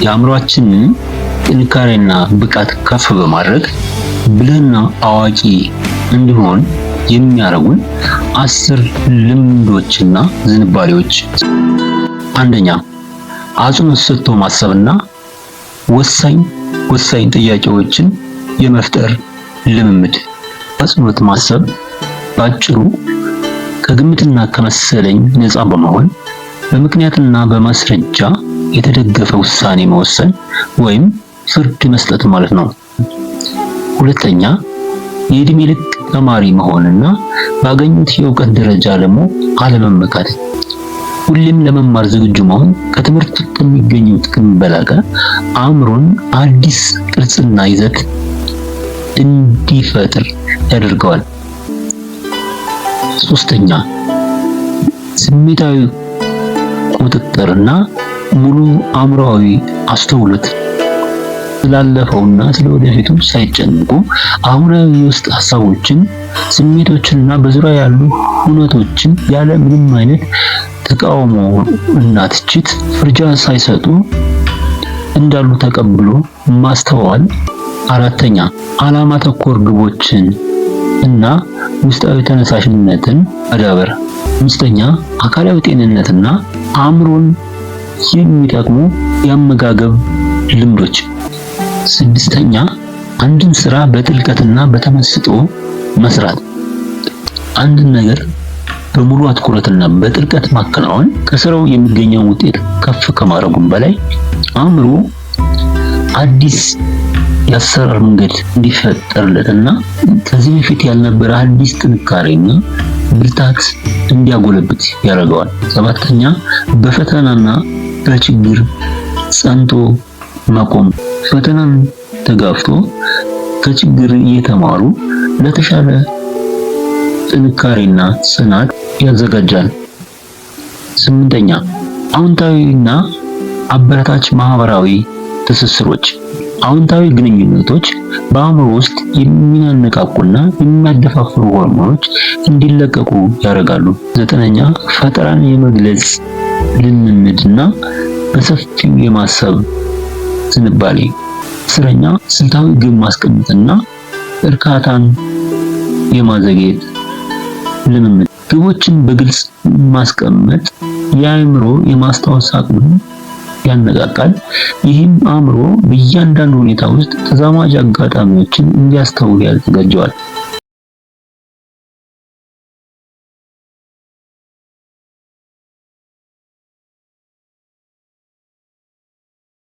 የአእምሮአችንን ጥንካሬና ብቃት ከፍ በማድረግ ብልህና አዋቂ እንዲሆን የሚያደርጉን 10 ልምዶችና ዝንባሌዎች። አንደኛ፣ አጽንዖት ሰጥቶ ማሰብና ወሳኝ ጥያቄዎችን የመፍጠር ልምምድ። አጽንዖት ማሰብ ባጭሩ ከግምትና ከመሰለኝ ነፃ በመሆን በምክንያትና በማስረጃ የተደገፈ ውሳኔ መወሰን ወይም ፍርድ መስጠት ማለት ነው። ሁለተኛ፣ የዕድሜ ልክ ተማሪ መሆንና ባገኙት የእውቀት ደረጃ ደግሞ አለመመካት። ሁሌም ለመማር ዝግጁ መሆን ከትምህርት ከሚገኘው ጥቅም በላቀ አእምሮን አዲስ ቅርጽና ይዘት እንዲፈጥር ያደርገዋል። ሶስተኛ፣ ስሜታዊ ቁጥጥርና ሙሉ አእምሮአዊ አስተውሎት። ስላለፈውና ስለወደፊቱ ሳይጨንቁ አሁናዊ የውስጥ ሀሳቦችን፣ ስሜቶችንና በዙሪያ ያሉ ሁነቶችን ያለ ምንም አይነት ተቃውሞ እና ትችት ፍርጃ ሳይሰጡ እንዳሉ ተቀብሎ ማስተዋል። አራተኛ፣ ዓላማ ተኮር ግቦችን እና ውስጣዊ ተነሳሽነትን ማዳበር። አምስተኛ፣ አካላዊ ጤንነትና አእምሮን የሚጠቅሙ የአመጋገብ ልምዶች። ስድስተኛ፣ አንድን ስራ በጥልቀትና በተመስጦ መስራት። አንድን ነገር በሙሉ አትኩሮትና በጥልቀት ማከናወን ከስራው የሚገኘው ውጤት ከፍ ከማድረጉም በላይ አእምሮ አዲስ የአሰራር መንገድ እንዲፈጠርለትና ከዚህ በፊት ያልነበረ አዲስ ጥንካሬና ብርታት እንዲያጎለብት ያደርገዋል። ሰባተኛ፣ በፈተናና በችግር ጸንቶ መቆም። ፈተናን ተጋፍቶ ከችግር እየተማሩ ለተሻለ ጥንካሬና ጽናት ያዘጋጃል። ስምንተኛ፣ አዎንታዊና አበረታች ማህበራዊ ትስስሮች። አዎንታዊ ግንኙነቶች በአእምሮ ውስጥ የሚያነቃቁና የሚያደፋፍሩ ሆርሞኖች እንዲለቀቁ ያደርጋሉ። ዘጠነኛ፣ ፈጠራን የመግለጽ ልምምድና በሰፊው የማሰብ ዝንባሌ። አስረኛ፣ ስልታዊ ግብ ማስቀመጥና እርካታን የማዘግየት ልምምድ። ግቦችን በግልጽ ማስቀመጥ የአእምሮ የማስታወስ አቅምን ያነቃቃል። ይህም አእምሮ በእያንዳንዱ ሁኔታ ውስጥ ተዛማጅ አጋጣሚዎችን እንዲያስተውል ያዘጋጀዋል።